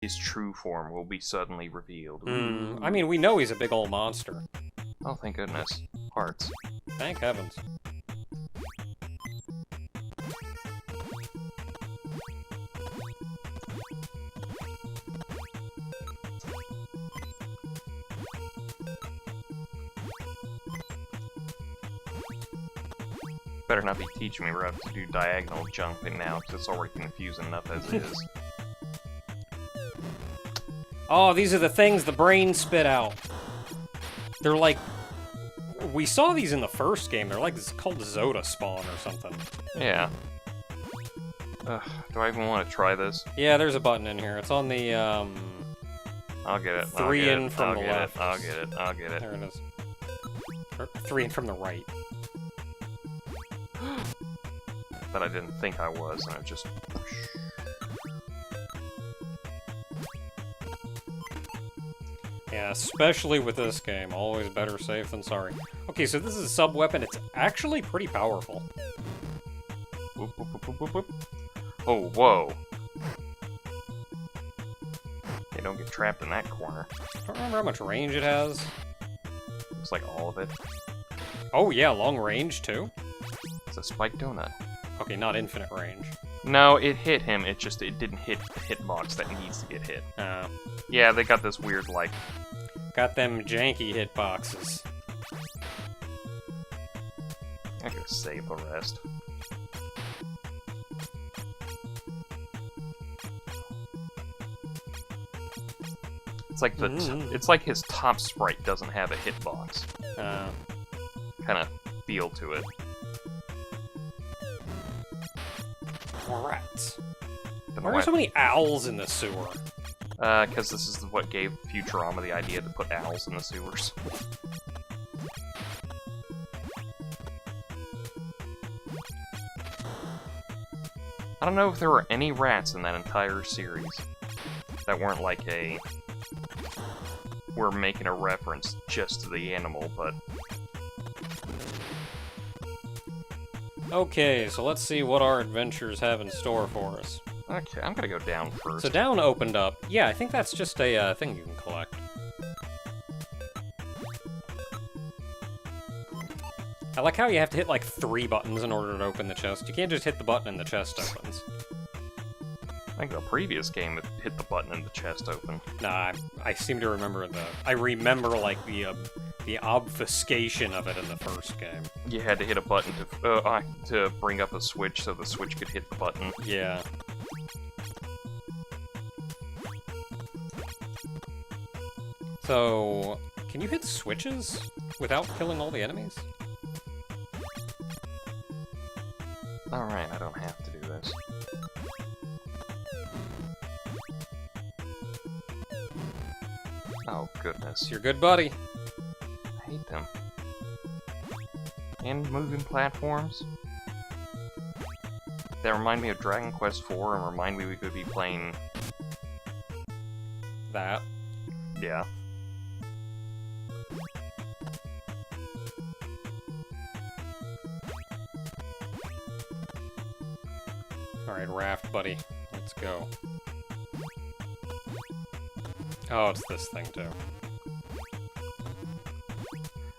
his true form will be suddenly revealed. I mean, we know he's a big old monster. Oh, thank goodness. Hearts. Thank heavens. Better not be teaching me how to do diagonal jumping now, because it's already confusing enough as is. Oh, these are the things the brain spit out. They're like... We saw these in the first game. They're like, it's called Zoda spawn or something. Yeah. Do I even want to try this? Yeah, there's a button in here. It's on the, I'll get it. Three in from the left. I'll get it. I'll get it. There it is. Or 3 in from the right. But I didn't think I was, and I just... Yeah, especially with this game. Always better safe than sorry. Okay, so this is a sub-weapon. It's actually pretty powerful. Whoop, whoop, whoop, whoop, whoop, whoop. Oh, whoa. Hey, don't get trapped in that corner. I don't remember how much range it has. Looks like all of it. Oh yeah, long range too? It's a spiked donut. Okay, not infinite range. No, it hit him, it didn't hit the hitbox that needs to get hit. Yeah, they got this weird, like... Got them janky hitboxes. I gotta save the rest. It's like it's like his top sprite doesn't have a hitbox. Kind of feel to it. Rats. Why are so many owls in the sewer? Because this is what gave Futurama the idea to put owls in the sewers. I don't know if there were any rats in that entire series that weren't like a... We're making a reference just to the animal, but... Okay, so let's see what our adventures have in store for us. Okay, I'm gonna go down first. So down opened up. Yeah, I think that's just a thing you can collect. I like how you have to hit like 3 buttons in order to open the chest. You can't just hit the button and the chest opens. I think the previous game it hit the button and the chest open. Nah, I seem to remember I remember like the obfuscation of it in the first game. You had to hit a button to bring up a switch so the switch could hit the button. Yeah. So, can you hit switches without killing all the enemies? Alright, I don't have to do this. Oh, goodness. You're good, buddy. I hate them. And moving platforms. That remind me of Dragon Quest IV and remind me we could be playing... That. Yeah. Alright, raft, buddy. Let's go. Oh, it's this thing, too.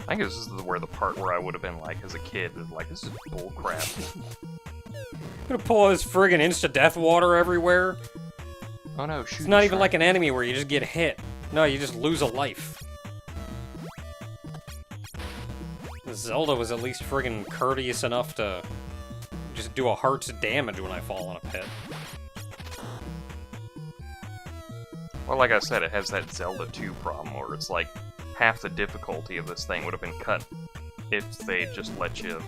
I think this is where the part where I would have been like, as a kid, like, this is bullcrap. I'm gonna pull this friggin' insta-death water everywhere. Oh no, shoot. It's not even like an enemy where you just get hit. No, you just lose a life. Zelda was at least friggin' courteous enough to just do a heart's damage when I fall in a pit. Well, like I said, it has that Zelda 2 problem where it's like half the difficulty of this thing would have been cut if they just let you,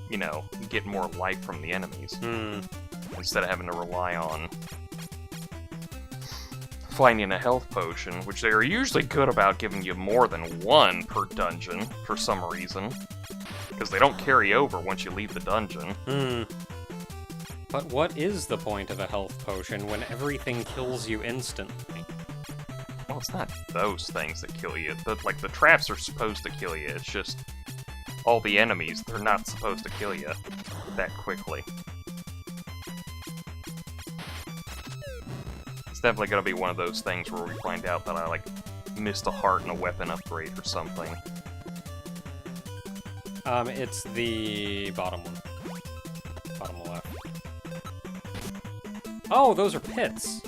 you know, get more life from the enemies. Instead of having to rely on finding a health potion, which they are usually good about giving you more than one per dungeon for some reason. Because they don't carry over once you leave the dungeon. But what is the point of a health potion when everything kills you instantly? Well, it's not those things that kill you. Like, the traps are supposed to kill you. It's just all the enemies, they're not supposed to kill you that quickly. definitely gonna be one of those things where we find out that I, like, missed a heart and a weapon upgrade or something. It's the bottom one. Bottom left. Oh, those are pits.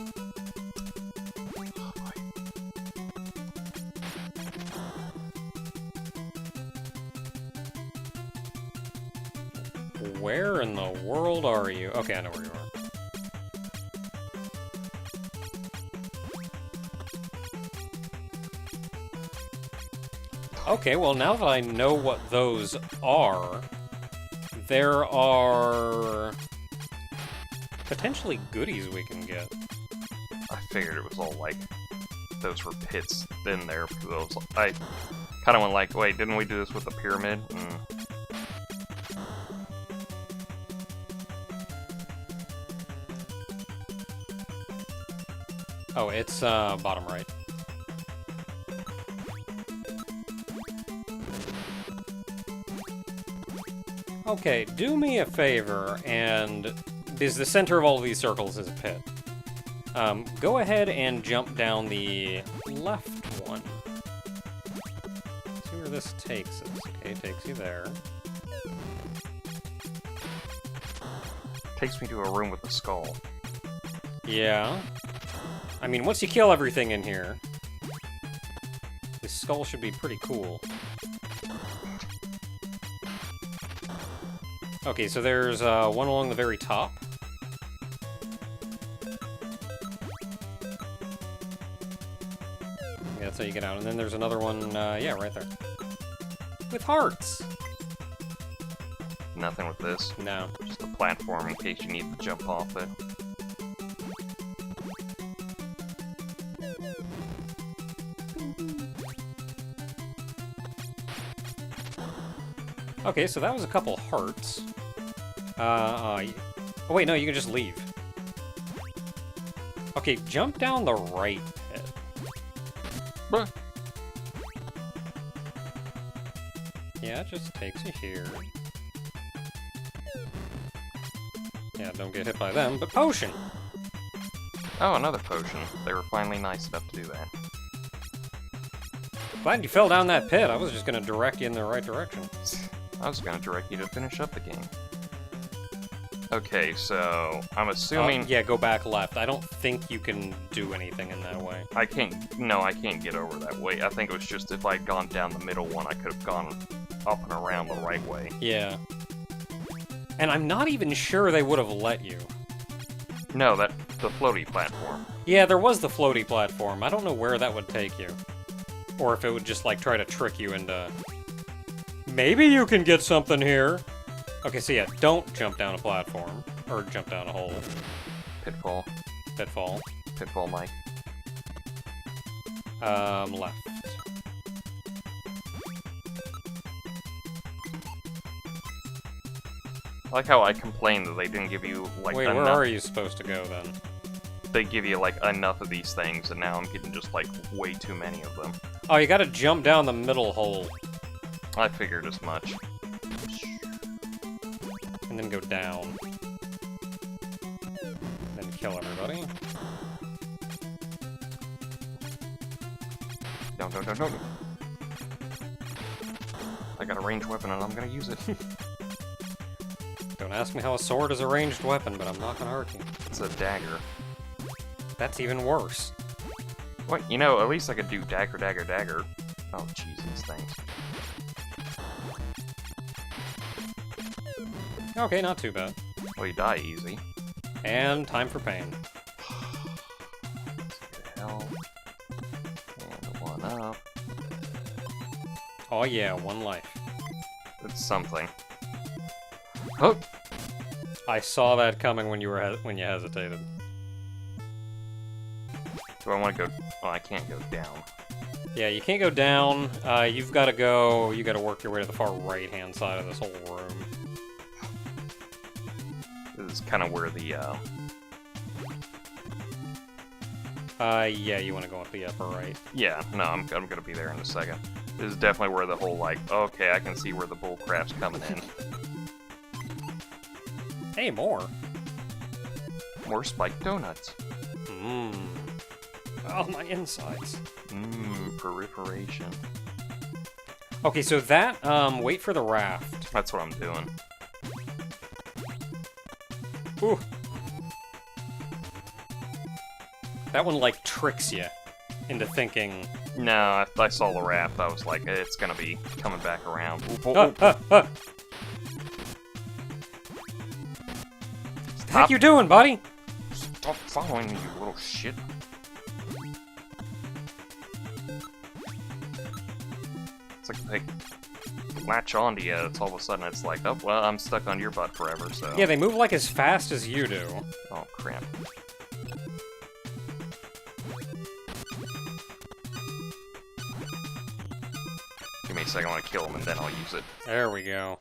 Where in the world are you? Okay, I know where you are. Okay, well, now that I know what those are, there are potentially goodies we can get. I figured it was all, like, those were pits in there, because I kind of went like, wait, didn't we do this with the pyramid? Oh, it's bottom right. Okay, do me a favor, and because the center of all of these circles is a pit. Go ahead and jump down the left one. See where this takes us. Okay, it takes you there. Takes me to a room with a skull. Yeah. I mean, once you kill everything in here, this skull should be pretty cool. Okay, so there's one along the very top. Yeah, that's how you get out. And then there's another one, yeah, right there. With hearts! Nothing with this. No. Just a platform in case you need to jump off it. Okay, so that was a couple hearts. Oh wait, no, you can just leave. Okay, jump down the right pit. Bruh. Yeah, it just takes you here. Yeah, don't get hit by them, but potion! Oh, another potion. They were finally nice enough to do that. Glad you fell down that pit. I was just gonna direct you in the right direction. I was gonna direct you to finish up the game. Okay, so I'm assuming... yeah, go back left. I don't think you can do anything in that way. I can't... No, I can't get over that way. I think it was just if I'd gone down the middle one, I could have gone up and around the right way. Yeah. And I'm not even sure they would have let you. No, the floaty platform. Yeah, there was the floaty platform. I don't know where that would take you. Or if it would just, like, try to trick you into... Maybe you can get something here. Okay, so yeah, don't jump down a platform. Or jump down a hole. Pitfall. Pitfall. Pitfall, Mike. Left. I like how I complained that they didn't give you, like, Wait, enough... where are you supposed to go, then? They give you, like, enough of these things, and now I'm getting just, like, way too many of them. Oh, you gotta jump down the middle hole. I figured as much. And then go down. Then kill everybody. No. I got a ranged weapon and I'm gonna use it. Don't ask me how a sword is a ranged weapon, but I'm not gonna hurt you. It's a dagger. That's even worse. What? You know, at least I could do dagger. Oh, jeez, these things. Okay, not too bad. Well, you die easy. And time for pain. Hell. And one up. Oh yeah, one life. It's something. Oh! I saw that coming when you were when you hesitated. Do I want to go... Oh, I can't go down. Yeah, you can't go down. You've got to go... You got to work your way to the far right-hand side of this whole room. This is kind of where the, yeah, you want to go up the upper right. Yeah, no, I'm gonna be there in a second. This is definitely where the whole, like, okay, I can see where the bullcrap's coming in. Hey, more. More spiked donuts. Mmm. Oh, my insides. Proliferation. Okay, so that, wait for the raft. That's what I'm doing. Ooh. That one, like, tricks you into thinking... No, I saw the raft, I was like, it's gonna be coming back around. Ooh, What the heck you doing, buddy? Stop following me, you little shit. It's like they latch onto you, it's all of a sudden it's like, oh, well, I'm stuck on your butt forever, so... Yeah, they move like as fast as you do. Oh, crap. Give me a second, I want to kill him, and then I'll use it. There we go.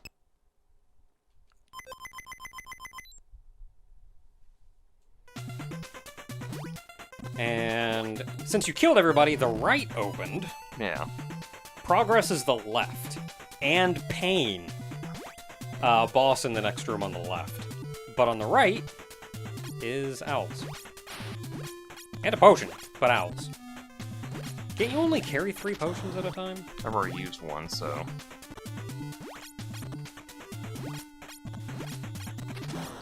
And since you killed everybody, the right opened. Yeah. Progress is the left. And pain. Boss in the next room on the left. But on the right is owls. And a potion, but owls. Can't you only carry 3 potions at a time? I've already used one, so...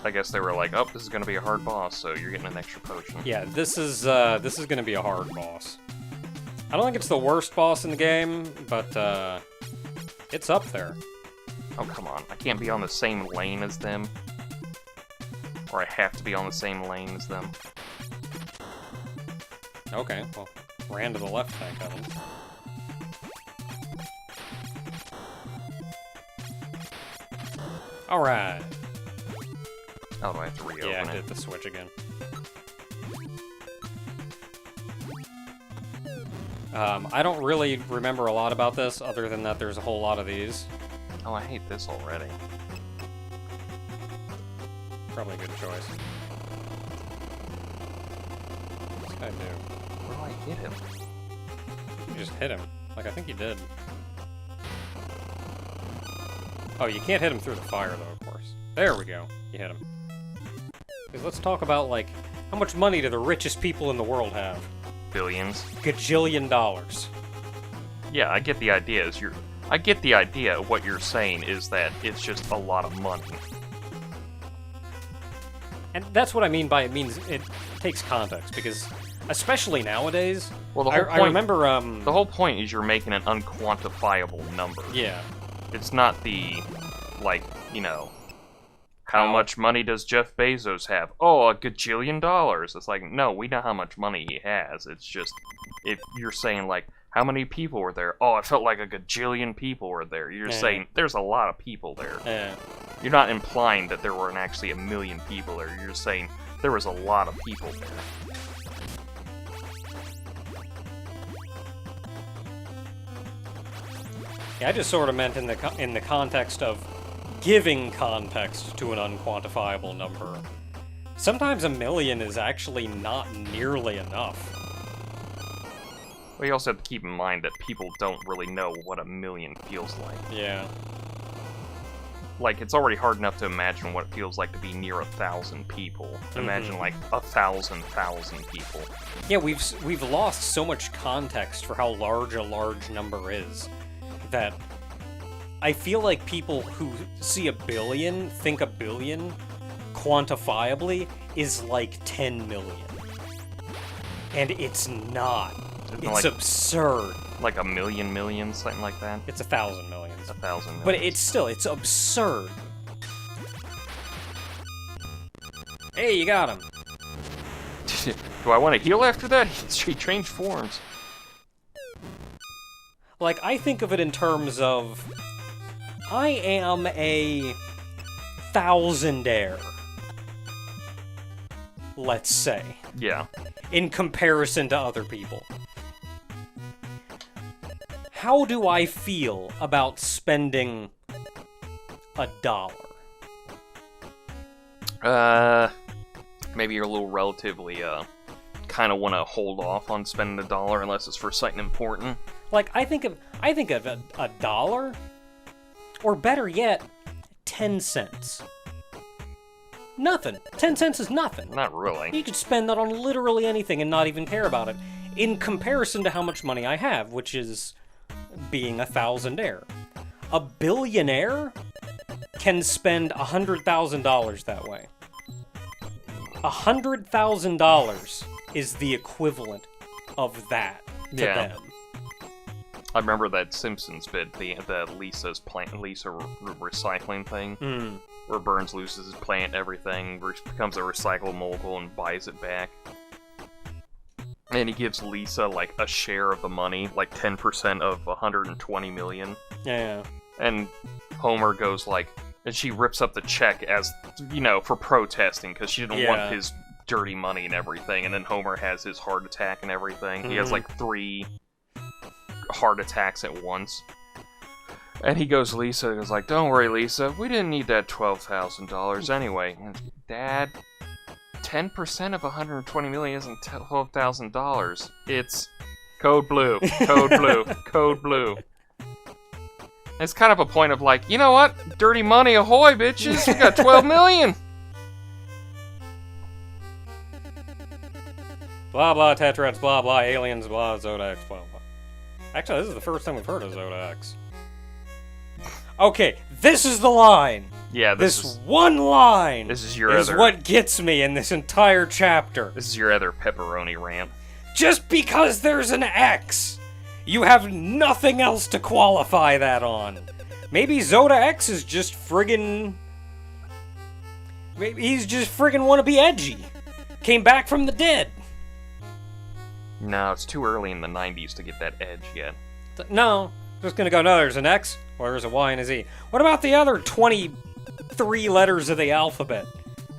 I guess they were like, oh, this is gonna be a hard boss, so you're getting an extra potion. Yeah, this is gonna be a hard boss. I don't think it's the worst boss in the game, but, it's up there. Oh, come on. I can't be on the same lane as them. Or I have to be on the same lane as them. Okay, well, ran to the left, thank heavens. Alright. Oh, do I have to reopen Yeah, I it? hit the switch again. I don't really remember a lot about this, other than that there's a whole lot of these. Oh, I hate this already. Probably a good choice. What's this guy do? Where do I hit him? You just hit him. Like, I think you did. Oh, you can't hit him through the fire, though, of course. There we go. You hit him. 'Cause let's talk about, like, how much money do the richest people in the world have? Billions. Gajillion dollars. Yeah, I get the idea. I get the idea of what you're saying is that it's just a lot of money. And that's what I mean by it means it takes context, because especially nowadays, Well, the whole I point, remember, the whole point is you're making an unquantifiable number. yeah. It's not the, like, you know, how much money does Jeff Bezos have? Oh, a gajillion dollars. It's like, no, we know how much money he has. It's just, if you're saying, like, how many people were there? Oh, it felt like a gajillion people were there. You're saying there's a lot of people there. Yeah. You're not implying that there weren't actually a million people there. You're just saying there was a lot of people there. Yeah, I just sort of meant in the context of giving context to an unquantifiable number. Sometimes a million is actually not nearly enough. Well, you also have to keep in mind that people don't really know what a million feels like. Yeah. Like, it's already hard enough to imagine what it feels like to be near 1,000 people. Imagine, like, 1,000 people. Yeah, we've lost so much context for how large a large number is that I feel like people who see a billion think a billion quantifiably is like 10 million. And it's not. It's like, absurd. Like a million, something like that? It's 1,000 millions. 1,000 million. But it's absurd. Hey, you got him. Do I want to heal after that? He changed forms. Like, I think of it in terms of, I am a thousandaire, let's say. Yeah. In comparison to other people. How do I feel about spending $1? Maybe you're a little relatively, kind of want to hold off on spending $1 unless it's for something important. Like, I think of $1, or better yet, 10 cents. Nothing. 10 cents is nothing. Not really. You could spend that on literally anything and not even care about it. in comparison to how much money I have, which is being a thousandaire. A billionaire can spend $100,000 that way. $100,000 is the equivalent of that to them. I remember that Simpsons bit, the Lisa recycling thing, where Burns loses his plant, everything, becomes a recycle mogul and buys it back. And he gives Lisa, like, a share of the money, like 10% of 120 million. Yeah. And Homer goes, like, and she rips up the check as, you know, for protesting, because she didn't want his dirty money and everything. And then Homer has his heart attack and everything. He has, like, 3 heart attacks at once. And he goes to Lisa and is like, don't worry, Lisa, we didn't need that $12,000 anyway. And, Dad, 10% of 120 million isn't $12,000. It's code blue, code blue, code blue. It's kind of a point of like, you know what? Dirty money ahoy, bitches! We got 12 million! Blah blah Tetrats, blah blah aliens, blah Zoda X, blah blah. Actually, this is the first time we've heard of Zoda X. Okay, this is the line! Yeah, this one line this is your is other, what gets me in this entire chapter. This is your other pepperoni rant. Just because there's an X, you have nothing else to qualify that on. Maybe Zoda X is just friggin'... Maybe he's just friggin' wanna be edgy. Came back from the dead. No, it's too early in the 90s to get that edge yet. No, just gonna go, no, there's an X, or there's a Y and a Z. What about the other 23 letters of the alphabet?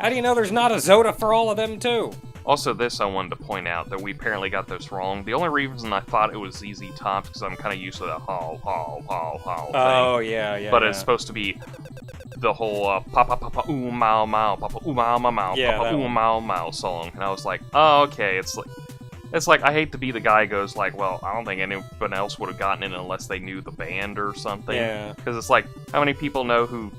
How do you know there's not a Zoda for all of them, too? Also, this I wanted to point out, that we apparently got this wrong. The only reason I thought it was ZZ Top, because I'm kind of used to the ho thing. Oh, yeah. But it's supposed to be the whole papa papa ooh mau mau, papa ooh mau mau mau, papa ooh mau mau song. And I was like, oh, okay, it's like, I hate to be the guy who goes like, well, I don't think anyone else would have gotten it unless they knew the band or something. Yeah. Because it's like, how many people know who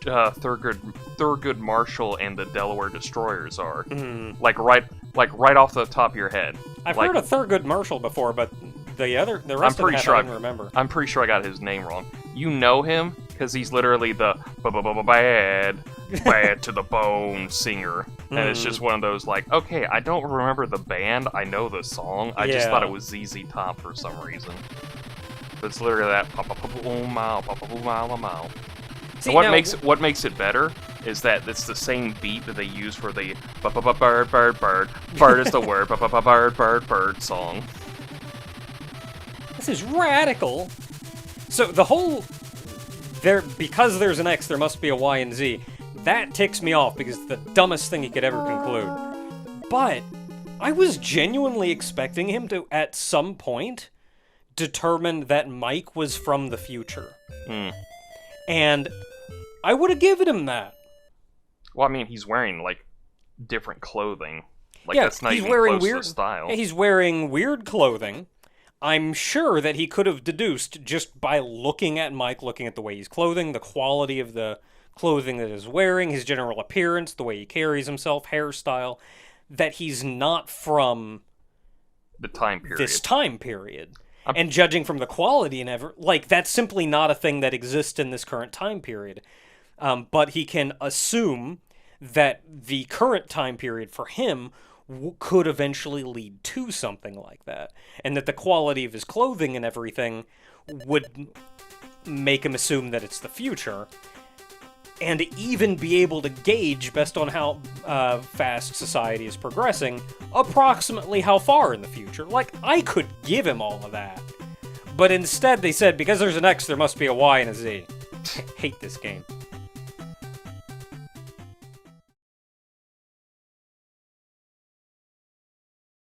Thurgood Marshall and the Delaware Destroyers are? Mm-hmm. Like right off the top of your head. I've heard of Thurgood Marshall before, but the rest of it I don't remember. I'm pretty sure I got his name wrong. You know him because he's literally the bad to the bone singer, and it's just one of those like, okay, I don't remember the band, I know the song, I just thought it was ZZ Top for some reason. But it's literally that mau. See, what makes it better is that it's the same beat that they use for the bird is the word bird song. This is radical. So the whole because there's an X, there must be a Y and Z. That ticks me off because it's the dumbest thing he could ever conclude. But I was genuinely expecting him to, at some point, determine that Mike was from the future. And I would have given him that. Well, I mean, he's wearing, like, different clothing. Like, yeah, that's not he's even wearing close to the style. He's wearing weird clothing. I'm sure that he could have deduced, just by looking at Mike, looking at the way he's clothing, the quality of the clothing that he's wearing, his general appearance, the way he carries himself, hairstyle, that he's not from the time period. This time period. And judging from the quality and that's simply not a thing that exists in this current time period. But he can assume that the current time period for him could eventually lead to something like that. And that the quality of his clothing and everything would make him assume that it's the future. And even be able to gauge, based on how fast society is progressing, approximately how far in the future. Like, I could give him all of that. But instead they said, because there's an X, there must be a Y and a Z. I hate this game.